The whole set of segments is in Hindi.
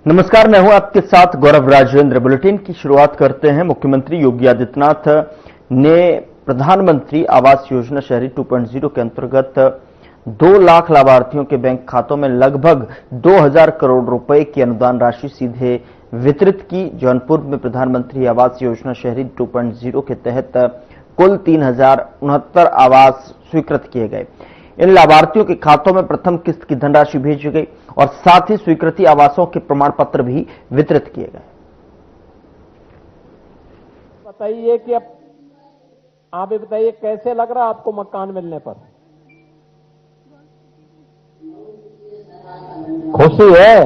नमस्कार, मैं हूं आपके साथ गौरव राजेंद्र। बुलेटिन की शुरुआत करते हैं। मुख्यमंत्री योगी आदित्यनाथ ने प्रधानमंत्री आवास योजना शहरी 2.0 के अंतर्गत 2 लाख लाभार्थियों के बैंक खातों में लगभग 2000 करोड़ रुपए की अनुदान राशि सीधे वितरित की। जौनपुर में प्रधानमंत्री आवास योजना शहरी 2.0 के तहत कुल 3069 आवास स्वीकृत किए गए। इन लाभार्थियों के खातों में प्रथम किस्त की धनराशि भेजी गई और साथ ही स्वीकृति आवासों के प्रमाण पत्र भी वितरित किए गए। बताइए कि अब आप ये बताइए कैसे लग रहा है आपको मकान मिलने पर? खुशी है?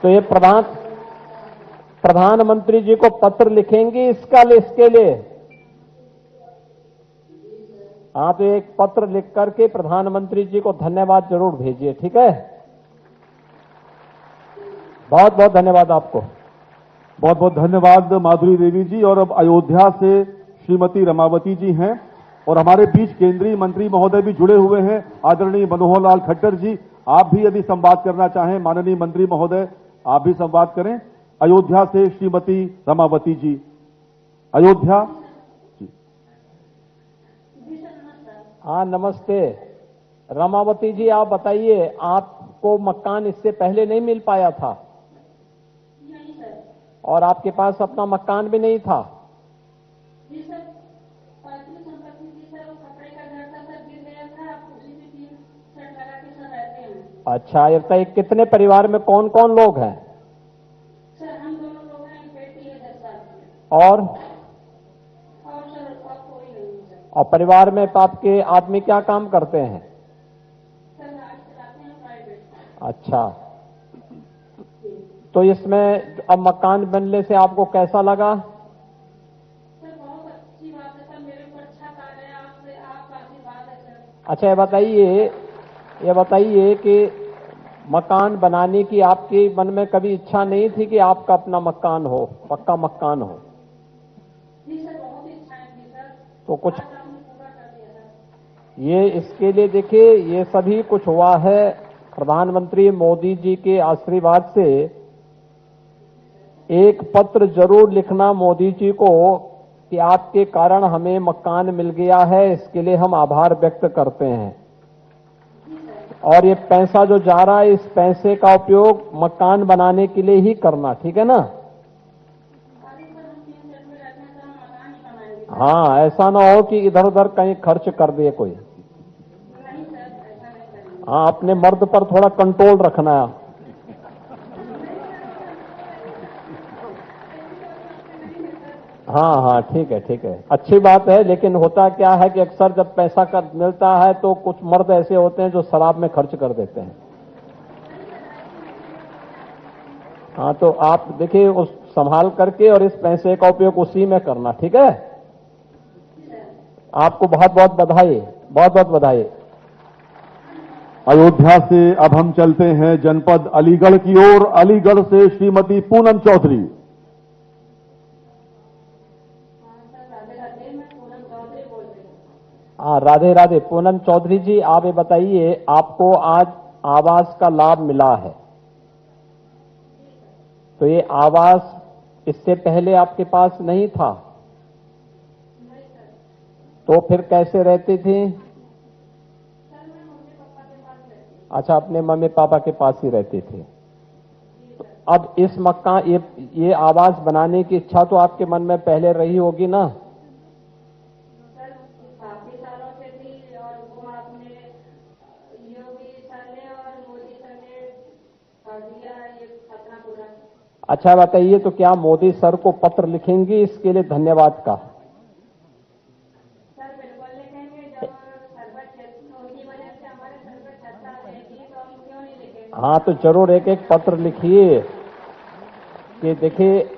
तो ये प्रधानमंत्री जी को पत्र लिखेंगे इसके लिए? हाँ, तो एक पत्र लिख करके प्रधानमंत्री जी को धन्यवाद जरूर भेजिए, ठीक है? बहुत बहुत धन्यवाद आपको। बहुत बहुत धन्यवाद माधुरी देवी जी। और अब अयोध्या से श्रीमती रमावती जी हैं और हमारे बीच केंद्रीय मंत्री महोदय भी जुड़े हुए हैं, आदरणीय मनोहर लाल खट्टर जी। आप भी यदि संवाद करना चाहें, माननीय मंत्री महोदय, आप भी संवाद करें। अयोध्या से श्रीमती रमावती जी, अयोध्या। हाँ, नमस्ते रमावती जी। आप बताइए, आपको मकान इससे पहले नहीं मिल पाया था? नहीं सर। और आपके पास अपना मकान भी नहीं था? जी सर, पैतृक संपत्ति थी सर, वो कपड़े का घर था सर, गिर गया था। आप उसी में 3 छत लगा के सर रहते हैं। अच्छा, ये बताइए कितने परिवार में कौन कौन लोग हैं? सर हम दोनों लोग हैं, एक बेटी है 10 साल की। और सर और कोई नहीं है सर। और परिवार में आपके आदमी क्या काम करते हैं? सर गाड़ी चलाते हैं प्राइवेट। अच्छा, तो इसमें अब मकान बनने से आपको कैसा लगा? सर बहुत अच्छी बात है सर, मेरे ऊपर अच्छा कार्य है, आपसे आपका आशीर्वाद है सर। अच्छा, ये बताइए कि मकान बनाने की आपके मन में कभी इच्छा नहीं थी कि आपका अपना मकान हो, पक्का मकान हो? जी सर, बहुत ही इच्छाएं थी सर। तो कुछ आज आपने पूरा कर दिया सर। ये इसके लिए देखिए, ये सभी कुछ हुआ है प्रधानमंत्री मोदी जी के आशीर्वाद से। एक पत्र जरूर लिखना मोदी जी को कि आपके कारण हमें मकान मिल गया है, इसके लिए हम आभार व्यक्त करते हैं। और ये पैसा जो जा रहा है, इस पैसे का उपयोग मकान बनाने के लिए ही करना, ठीक है ना? अरे सर, हम 3 छत में रहते हैं सर, हम मकान ही बनाएंगे। हाँ, ऐसा ना हो कि इधर उधर कहीं खर्च कर दे कोई। नहीं सर, ऐसा नहीं करेंगे। हाँ, अपने मर्द पर थोड़ा कंट्रोल रखना है। हाँ, ठीक है, अच्छी बात है। लेकिन होता क्या है कि अक्सर जब पैसा का मिलता है तो कुछ मर्द ऐसे होते हैं जो शराब में खर्च कर देते हैं। हाँ, तो आप देखिए, उस संभाल करके और इस पैसे का उपयोग उसी में करना, ठीक है? आपको बहुत बहुत बधाई, बहुत बहुत बधाई। अयोध्या से अब हम चलते हैं जनपद अलीगढ़ की ओर। अलीगढ़ से श्रीमती पूनम चौधरी। राधे राधे, मैं पूनम चौधरी बोल रही हूँ। हाँ, राधे राधे। पूनम चौधरी जी, आप ये बताइए, आपको आज आवास का लाभ मिला है, तो ये आवास इससे पहले आपके पास नहीं था? नहीं सर। तो फिर कैसे रहती थी? सर मैं मम्मी पापा के पास रहती हूँ। अच्छा, अपने मम्मी पापा के पास ही रहती थी। तो अब इस मकान, ये आवास बनाने की इच्छा तो आपके मन में पहले रही होगी ना? सर काफी सालों से थी, और वो आपने योगी सर ने और मोदी सर ने कर दिया है ये सपना पूरा। अच्छा बताइए, तो क्या मोदी सर को पत्र लिखेंगी इसके लिए धन्यवाद का? सर बिल्कुल लिखेंगे, जब सरबत उनकी वजह से हमारे सरबत चर्चा रहेगी तो हम क्यों नहीं लिखेंगे। हाँ, तो जरूर एक एक पत्र लिखिए कि देखिए,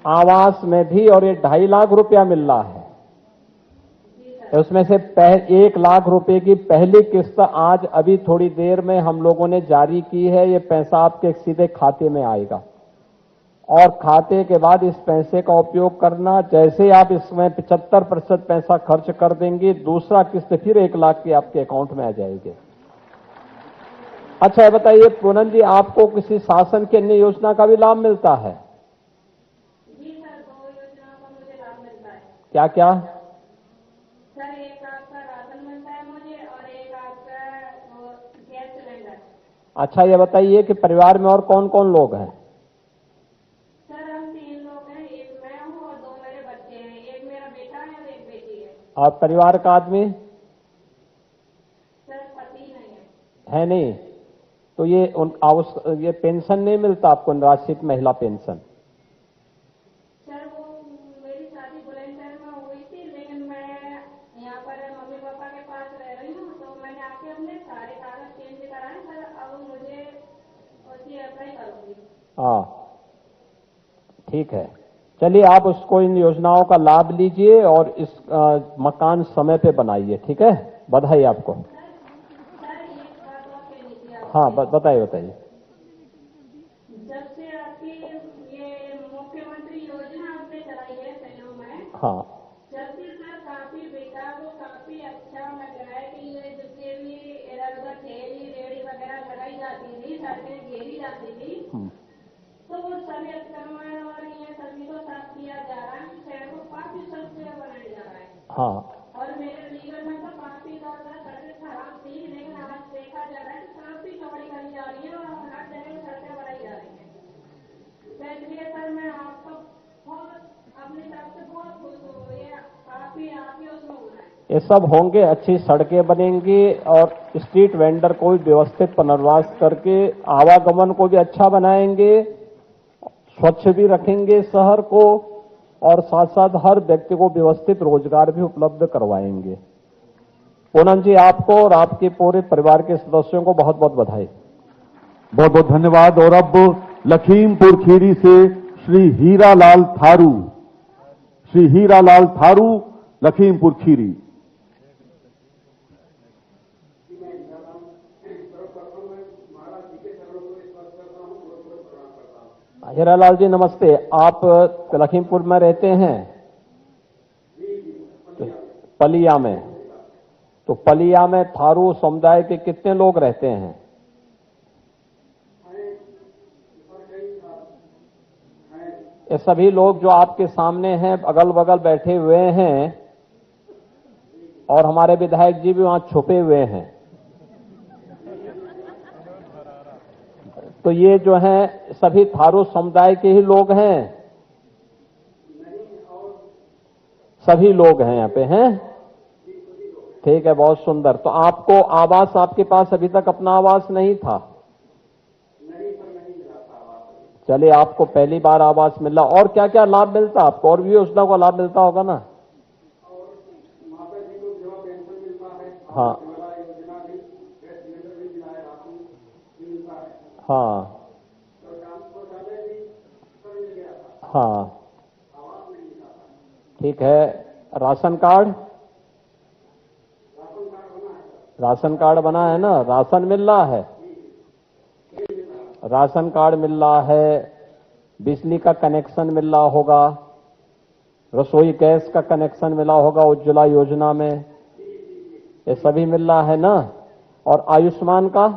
आवास में भी और ये 2.5 लाख रुपया मिल रहा है, उसमें से 1 लाख रुपए की पहली किस्त आज अभी थोड़ी देर में हम लोगों ने जारी की है। ये पैसा आपके सीधे खाते में आएगा और खाते के बाद इस पैसे का उपयोग करना। जैसे आप इसमें 75% पैसा खर्च कर देंगे, दूसरा किस्त फिर 1 लाख की आपके अकाउंट में आ जाएगी। अच्छा ये बताइए पूनम जी, आपको किसी शासन की अन्य योजना का भी लाभ मिलता है? जी सर, 2 योजनाओं का मुझे लाभ मिलता है। क्या क्या? सर, एक आपका राशन मिलता है मुझे और एक आपका वो गैस सिलेंडर। अच्छा ये बताइए कि परिवार में और कौन कौन लोग हैं? सर, हम 3 लोग हैं, एक मैं हूँ और 2 मेरे बच्चे हैं, एक मेरा बेटा है और एक बेटी है। और परिवार का आदमी सर, पति नहीं है। है नहीं? तो ये पेंशन नहीं मिलता आपको, निराश्रित महिला पेंशन? सर, वो मेरी शादी बुलंदशहर में हुई थी, लेकिन मैं यहाँ पर मम्मी पापा के पास रह रही हूँ, तो मैंने आके अपने सारे कागज चेंज कराए सर। अब मुझे उसकी अप्लाई करूंगी। हाँ ठीक है, चलिए आप उसको इन योजनाओं का लाभ लीजिए और इस मकान समय पे बनाइए, ठीक है? बधाई आपको। सर, एक बात और कहनी थी हाँ आपसे। बताइए बताइए। जब से आपकी ये मुख्यमंत्री योजना आपने चलाई है शहरों में, हाँ जब से सर काफी बेकार वो काफी अच्छा लग रहा है कि ये जितने भी इधर उधर ठेली रेहड़ी वगैरह लगाई जाती थी, सड़कें घेरी जाती थी, तो वो सभी अतिक्रमण और ये सभी को साफ किया जा रहा है। शहर को काफी स्वच्छ बनाया जा रहा है। हाँ और मेरे लीगर में तो काफी ज्यादा सड़कें खराब थी, लेकिन आज देखा जा रहा है कि काफी चौड़ी करी जा रही है और हर जगह सड़कें बनाई जा रही है। तो इसलिए सर मैं आपको बहुत अपनी तरफ से बहुत खुश हूँ। ये काफी आपके उसमें हो रहा है। ये सब होंगे, अच्छी सड़कें बनेंगी और स्ट्रीट वेंडर को भी व्यवस्थित पुनर्वास करके आवागमन को भी अच्छा बनाएंगे, स्वच्छ भी रखेंगे शहर को और साथ साथ हर व्यक्ति को व्यवस्थित रोजगार भी उपलब्ध करवाएंगे। पूनम जी, आपको और आपके पूरे परिवार के सदस्यों को बहुत बहुत बधाई। बहुत बहुत धन्यवाद। और अब लखीमपुर खीरी से श्री हीरालाल थारू, श्री हीरालाल थारू, लखीमपुर खीरी। हीरालाल जी नमस्ते, आप लखीमपुर में रहते हैं? पलिया में। तो पलिया में थारू समुदाय के कितने लोग रहते हैं? ये सभी लोग जो आपके सामने हैं, अगल बगल बैठे हुए हैं, और हमारे विधायक जी भी वहां छुपे हुए हैं। तो ये जो हैं सभी थारू समुदाय के ही लोग हैं? सभी लोग हैं यहाँ पे हैं? ठीक है, बहुत सुंदर। तो आपको आवास, आपके पास अभी तक अपना आवास नहीं था? चलिए, आपको पहली बार आवास मिला। और क्या क्या लाभ मिलता आपको? और भी योजना का लाभ मिलता होगा ना? हाँ हाँ हाँ ठीक है। Ration card? राशन कार्ड बना है ना? राशन मिल रहा है? राशन कार्ड मिल रहा है, बिजली का कनेक्शन मिल रहा होगा, रसोई गैस का कनेक्शन मिला होगा उज्ज्वला योजना में, ये सभी मिल रहा है ना? और आयुष्मान का?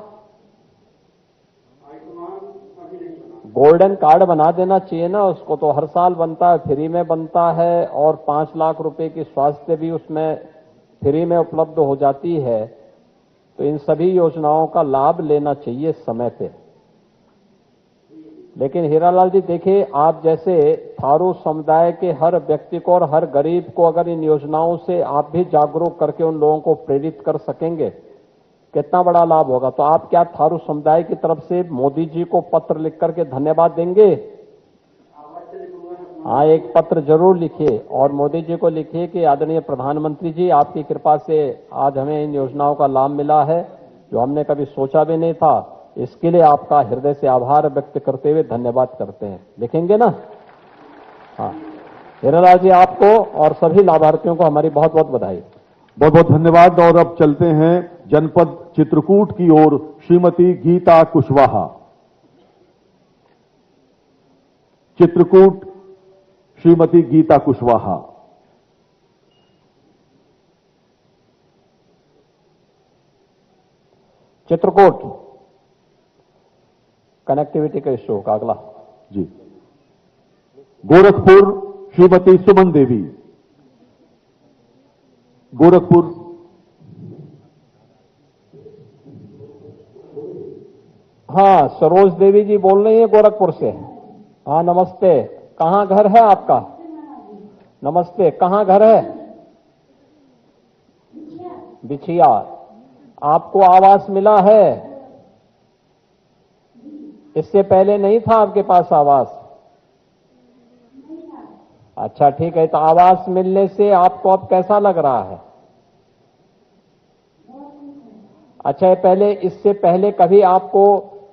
गोल्डन कार्ड बना देना चाहिए ना उसको, तो हर साल बनता है, फ्री में बनता है और 5 लाख रुपए की स्वास्थ्य भी उसमें फ्री में उपलब्ध हो जाती है। तो इन सभी योजनाओं का लाभ लेना चाहिए समय पे। लेकिन हीरालाल जी देखिए, आप जैसे थारू समुदाय के हर व्यक्ति को और हर गरीब को अगर इन योजनाओं से आप भी जागरूक करके उन लोगों को प्रेरित कर सकेंगे, कितना बड़ा लाभ होगा। तो आप क्या थारू समुदाय की तरफ से मोदी जी को पत्र लिख करके धन्यवाद देंगे? हाँ, एक पत्र जरूर लिखिए और मोदी जी को लिखिए कि आदरणीय प्रधानमंत्री जी, आपकी कृपा से आज हमें इन योजनाओं का लाभ मिला है, जो हमने कभी सोचा भी नहीं था। इसके लिए आपका हृदय से आभार व्यक्त करते हुए धन्यवाद करते हैं। लिखेंगे ना? हाँ, हीरालाल जी, आपको और सभी लाभार्थियों को हमारी बहुत बहुत बधाई। बहुत बहुत धन्यवाद। और अब चलते हैं जनपद चित्रकूट की ओर, श्रीमती गीता कुशवाहा। चित्रकूट, श्रीमती गीता कुशवाहा। चित्रकूट। कनेक्टिविटी का इश्यू होगा। अगला जी, गोरखपुर श्रीमती सुमन देवी, गोरखपुर। हाँ, सरोज देवी जी बोल रही है गोरखपुर से। हाँ नमस्ते, कहाँ घर है आपका? नमस्ते, कहाँ घर है? बिछिया। आपको आवास मिला है? इससे पहले नहीं था आपके पास आवास? अच्छा ठीक है, तो आवास मिलने से आपको अब कैसा लग रहा है? अच्छा, ये पहले, इससे पहले कभी आपको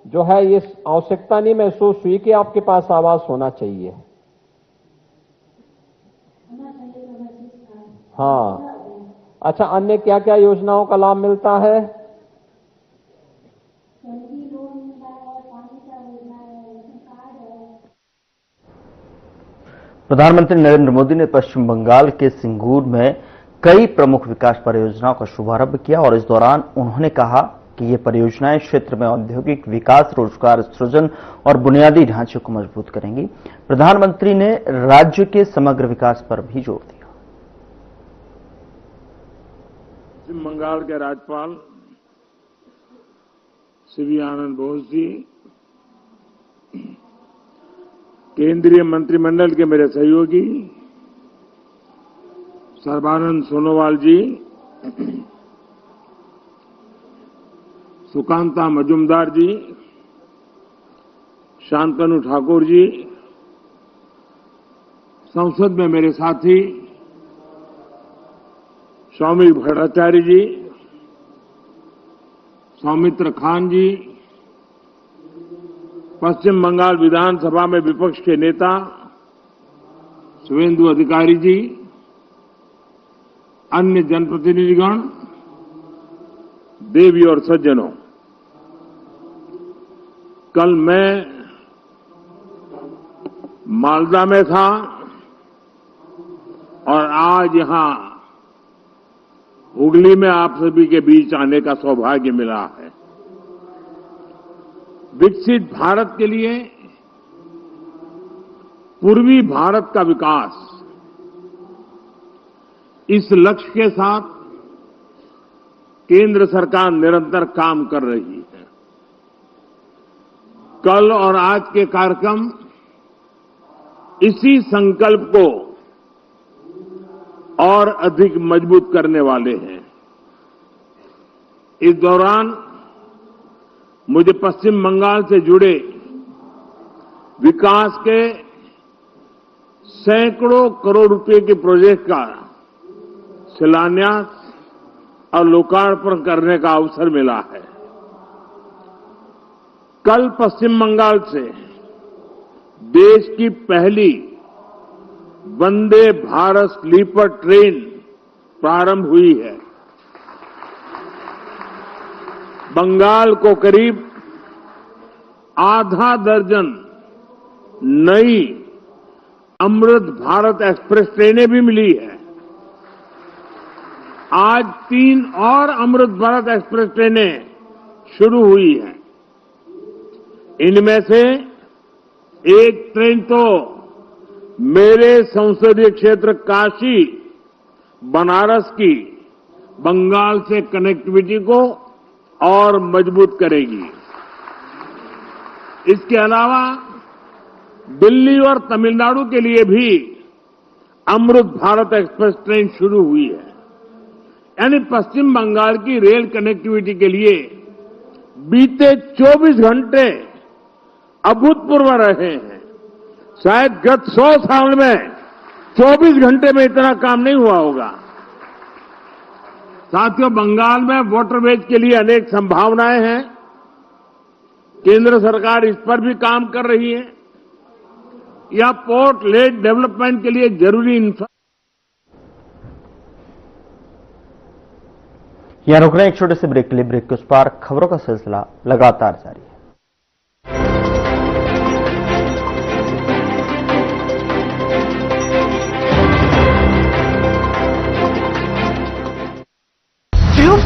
जो है ये आवश्यकता नहीं महसूस हुई कि आपके पास आवास होना चाहिए? हाँ। अच्छा, अन्य क्या क्या योजनाओं का लाभ मिलता है? प्रधानमंत्री नरेंद्र मोदी ने पश्चिम बंगाल के सिंगूर में कई प्रमुख विकास परियोजनाओं का शुभारंभ किया और इस दौरान उन्होंने कहा कि ये परियोजनाएं क्षेत्र में औद्योगिक विकास, रोजगार सृजन और बुनियादी ढांचे को मजबूत करेंगी। प्रधानमंत्री ने राज्य के समग्र विकास पर भी जोर दिया। पश्चिम बंगाल के राज्यपाल श्री आनंद बोस जी, केंद्रीय मंत्रिमंडल के मेरे सहयोगी सर्बानंद सोनोवाल जी, सुकांता मजुमदार जी, शांतनु ठाकुर जी, संसद में मेरे साथी सौमिक भट्टाचार्य जी, सौमित्र खान जी, पश्चिम बंगाल विधानसभा में विपक्ष के नेता शुभेंदु अधिकारी जी, अन्य जनप्रतिनिधिगण, देवी और सज्जनों, कल मैं मालदा में था और आज यहां हुगली में आप सभी के बीच आने का सौभाग्य मिला है। विकसित भारत के लिए पूर्वी भारत का विकास, इस लक्ष्य के साथ केंद्र सरकार निरंतर काम कर रही है। कल और आज के कार्यक्रम इसी संकल्प को और अधिक मजबूत करने वाले हैं। इस दौरान मुझे पश्चिम बंगाल से जुड़े विकास के सैकड़ों करोड़ रुपए के प्रोजेक्ट का शिलान्यास और लोकार्पण करने का अवसर मिला है। कल पश्चिम बंगाल से देश की पहली वंदे भारत स्लीपर ट्रेन प्रारंभ हुई है। बंगाल को करीब आधा दर्जन नई अमृत भारत एक्सप्रेस ट्रेनें भी मिली है। आज 3 और अमृत भारत एक्सप्रेस ट्रेनें शुरू हुई हैं। इनमें से एक ट्रेन तो मेरे संसदीय क्षेत्र काशी बनारस की बंगाल से कनेक्टिविटी को और मजबूत करेगी। इसके अलावा दिल्ली और तमिलनाडु के लिए भी अमृत भारत एक्सप्रेस ट्रेन शुरू हुई है। यानी पश्चिम बंगाल की रेल कनेक्टिविटी के लिए बीते 24 घंटे अभूतपूर्व रहे हैं। शायद गत 100 साल में 24 घंटे में इतना काम नहीं हुआ होगा। साथियों, बंगाल में वाटरवेज के लिए अनेक संभावनाएं हैं। केंद्र सरकार इस पर भी काम कर रही है। या पोर्ट लेड डेवलपमेंट के लिए जरूरी यहां रुक रहे हैं एक छोटे से ब्रेक के लिए। ब्रेक के उस पार खबरों का सिलसिला लगातार जारी है।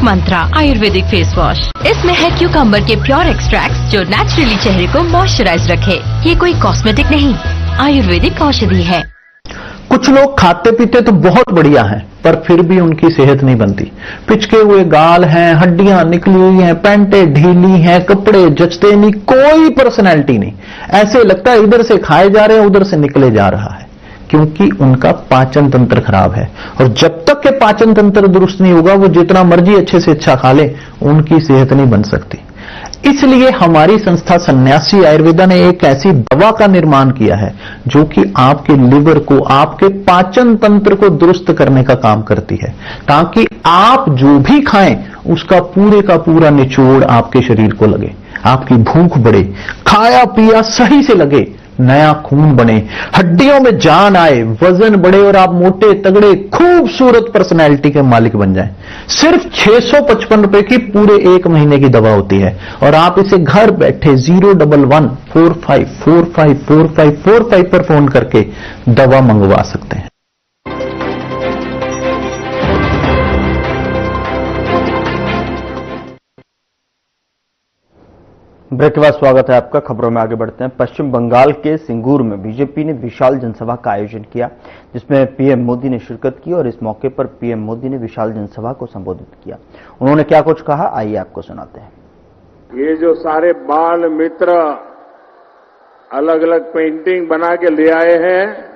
मंत्रा आयुर्वेदिक फेस वॉश। इसमें है क्यूकम्बर के प्योर एक्सट्रैक्ट जो नेचुरली चेहरे को मॉइस्चराइज रखे। ये कोई कॉस्मेटिक नहीं, आयुर्वेदिक औषधि है। कुछ लोग खाते पीते तो बहुत बढ़िया हैं, पर फिर भी उनकी सेहत नहीं बनती। पिचके हुए गाल हैं, हड्डियां निकली हुई हैं, पैंटें ढीली हैं, कपड़े जचते नहीं, कोई पर्सनैलिटी नहीं। ऐसे लगता है इधर से खाए जा रहे हैं, उधर से निकले जा रहा है, क्योंकि उनका पाचन तंत्र खराब है। और जब तक के पाचन तंत्र दुरुस्त नहीं होगा, वो जितना मर्जी अच्छे से अच्छा खा ले, उनकी सेहत नहीं बन सकती। इसलिए हमारी संस्था सन्यासी आयुर्वेदा ने एक ऐसी दवा का निर्माण किया है जो कि आपके लिवर को, आपके पाचन तंत्र को दुरुस्त करने का काम करती है, ताकि आप जो भी खाएं उसका पूरे का पूरा निचोड़ आपके शरीर को लगे, आपकी भूख बढ़े, खाया पिया सही से लगे, नया खून बने, हड्डियों में जान आए, वजन बढ़े और आप मोटे तगड़े खूबसूरत पर्सनैलिटी के मालिक बन जाएं। सिर्फ 655 रुपए की पूरे 1 महीने की दवा होती है और आप इसे घर बैठे 01145454545 पर फोन करके दवा मंगवा सकते हैं। ब्रेक के बाद स्वागत है आपका। खबरों में आगे बढ़ते हैं। पश्चिम बंगाल के सिंगूर में बीजेपी ने विशाल जनसभा का आयोजन किया, जिसमें पीएम मोदी ने शिरकत की और इस मौके पर पीएम मोदी ने विशाल जनसभा को संबोधित किया। उन्होंने क्या कुछ कहा, आइए आपको सुनाते हैं। ये जो सारे बाल मित्र अलग अलग पेंटिंग बना के ले आए हैं,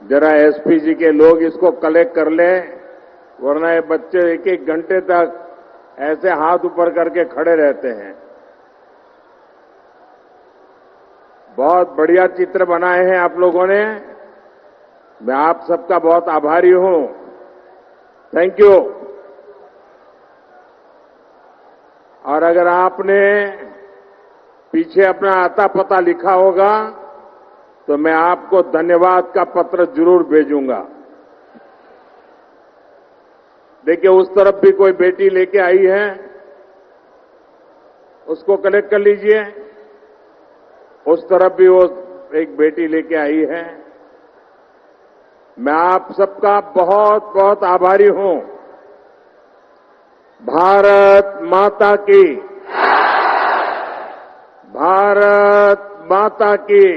जरा एसपीजी के लोग इसको कलेक्ट कर लें, वरना ये बच्चे 1-1 घंटे तक ऐसे हाथ ऊपर करके खड़े रहते हैं। बहुत बढ़िया चित्र बनाए हैं आप लोगों ने, मैं आप सबका बहुत आभारी हूं। Thank you. और अगर आपने पीछे अपना आता पता लिखा होगा तो मैं आपको धन्यवाद का पत्र जरूर भेजूंगा। देखिए, उस तरफ भी कोई बेटी लेके आई है, उसको कलेक्ट कर लीजिए। उस तरफ भी वो एक बेटी लेके आई है। मैं आप सबका बहुत बहुत आभारी हूं। भारत माता की, भारत माता की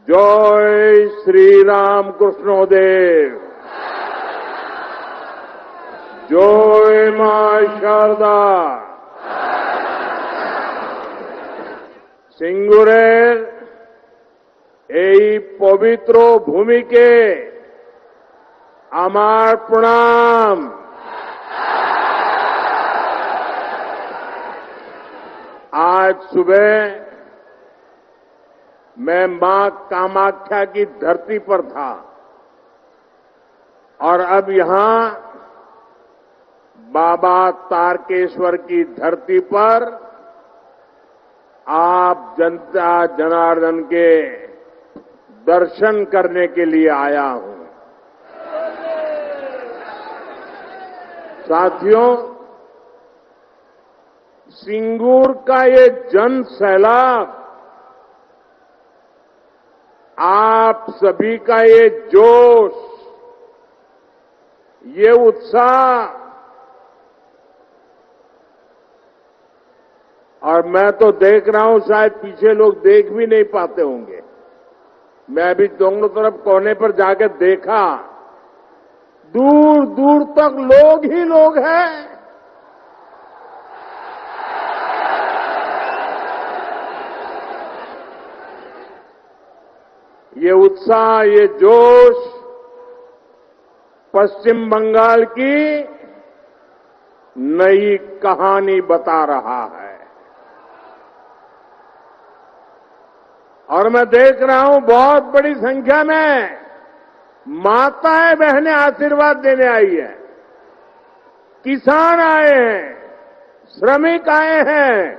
जय श्री राम कृष्णोदेव, जय मां शारदा। সিঙ্গুরের এই পবিত্র ভূমিকে আমার প্রণাম। आज सुबह मैं मां कामाख्या की धरती पर था और अब यहां बाबा तारकेश्वर की धरती पर आप जनता जनार्दन के दर्शन करने के लिए आया हूं। साथियों, सिंगूर का ये जन सैलाब, आप सभी का ये जोश, ये उत्साह, और मैं तो देख रहा हूं, शायद पीछे लोग देख भी नहीं पाते होंगे। मैं अभी दोनों तरफ कोने पर जाकर देखा, दूर दूर तक लोग ही लोग हैं। ये उत्साह, ये जोश पश्चिम बंगाल की नई कहानी बता रहा है। और मैं देख रहा हूं बहुत बड़ी संख्या में माताएं बहनें आशीर्वाद देने आई है, किसान आए हैं, श्रमिक आए हैं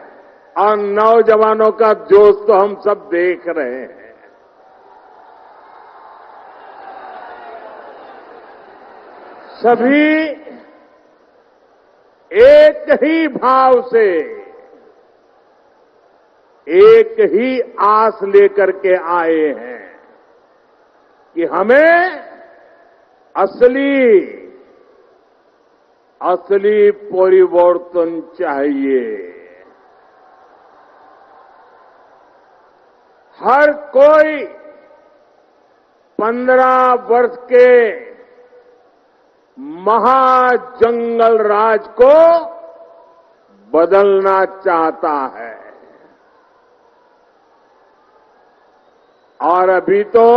और नौजवानों का जोश तो हम सब देख रहे हैं। सभी एक ही भाव से, एक ही आस लेकर के आए हैं कि हमें असली असली परिवर्तन चाहिए। हर कोई 15 वर्ष के महाजंगल राज को बदलना चाहता है और अभी तो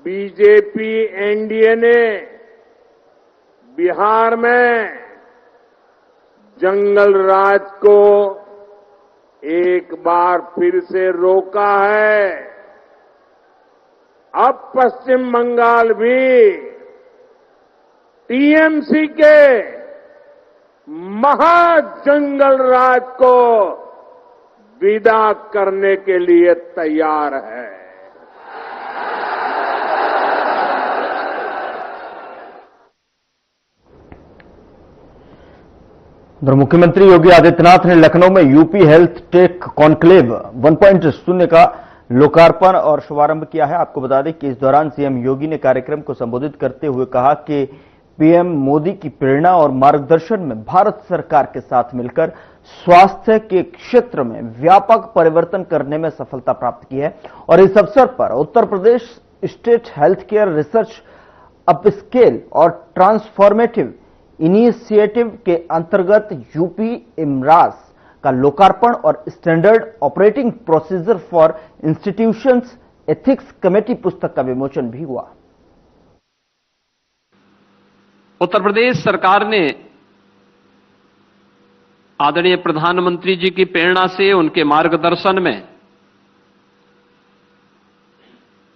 बीजेपी एनडीए ने बिहार में जंगल राज को एक बार फिर से रोका है। अब पश्चिम बंगाल भी टीएमसी के महाजंगल राज को विदा करने के लिए तैयार है। उधर मुख्यमंत्री योगी आदित्यनाथ ने लखनऊ में यूपी हेल्थ टेक कॉन्क्लेव 1.0 का लोकार्पण और शुभारंभ किया है। आपको बता दें कि इस दौरान सीएम योगी ने कार्यक्रम को संबोधित करते हुए कहा कि पीएम मोदी की प्रेरणा और मार्गदर्शन में भारत सरकार के साथ मिलकर स्वास्थ्य के क्षेत्र में व्यापक परिवर्तन करने में सफलता प्राप्त की है और इस अवसर पर Uttar Pradesh state health care research upscale और ट्रांसफॉर्मेटिव इनिशिएटिव के अंतर्गत यूपी इमरास का लोकार्पण और standard operating procedure for institutions ethics committee पुस्तक का विमोचन भी हुआ। उत्तर प्रदेश सरकार ने आदरणीय प्रधानमंत्री जी की प्रेरणा से, उनके मार्गदर्शन में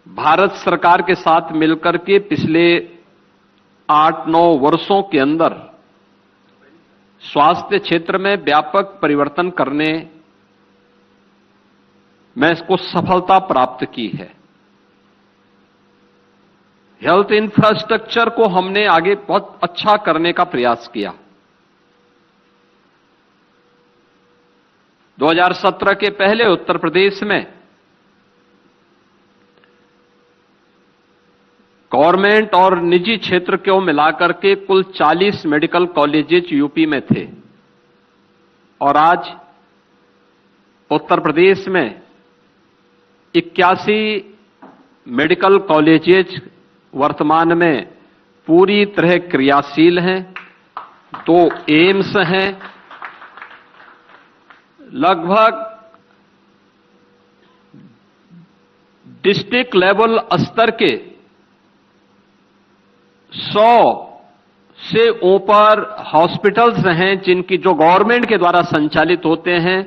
भारत सरकार के साथ मिलकर के पिछले 8-9 वर्षों के अंदर स्वास्थ्य क्षेत्र में व्यापक परिवर्तन करने में इसको सफलता प्राप्त की है। हेल्थ इंफ्रास्ट्रक्चर को हमने आगे बहुत अच्छा करने का प्रयास किया। 2017 के पहले उत्तर प्रदेश में गवर्नमेंट और निजी क्षेत्र को मिलाकर के कुल 40 मेडिकल कॉलेजेस यूपी में थे और आज उत्तर प्रदेश में 81 मेडिकल कॉलेजेस वर्तमान में पूरी तरह क्रियाशील हैं। 2 एम्स हैं। लगभग डिस्ट्रिक्ट लेवल स्तर के 100 से ऊपर हॉस्पिटल्स हैं जिनकी जो गवर्नमेंट के द्वारा संचालित होते हैं।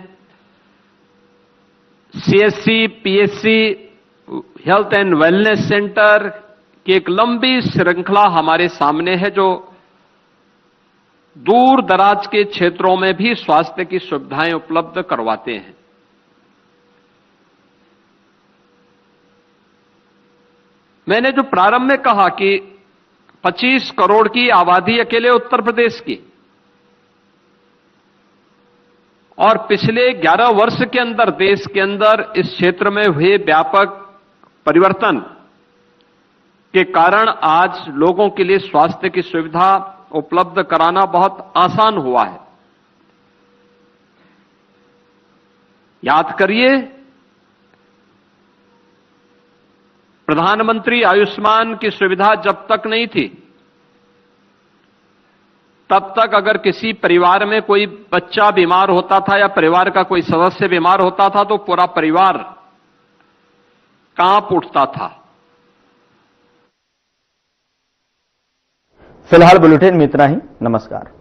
CSC, PSC, health and wellness centre की एक लंबी श्रृंखला हमारे सामने है जो दूर दराज के क्षेत्रों में भी स्वास्थ्य की सुविधाएं उपलब्ध करवाते हैं। मैंने जो प्रारंभ में कहा कि 25 करोड़ की आबादी अकेले उत्तर प्रदेश की और पिछले 11 वर्ष के अंदर देश के अंदर इस क्षेत्र में हुए व्यापक परिवर्तन के कारण आज लोगों के लिए स्वास्थ्य की सुविधा उपलब्ध कराना बहुत आसान हुआ है। याद करिए, प्रधानमंत्री आयुष्मान की सुविधा जब तक नहीं थी तब तक अगर किसी परिवार में कोई बच्चा बीमार होता था या परिवार का कोई सदस्य बीमार होता था तो पूरा परिवार कांप उठता था। फिलहाल बुलेटिन में इतना ही। नमस्कार।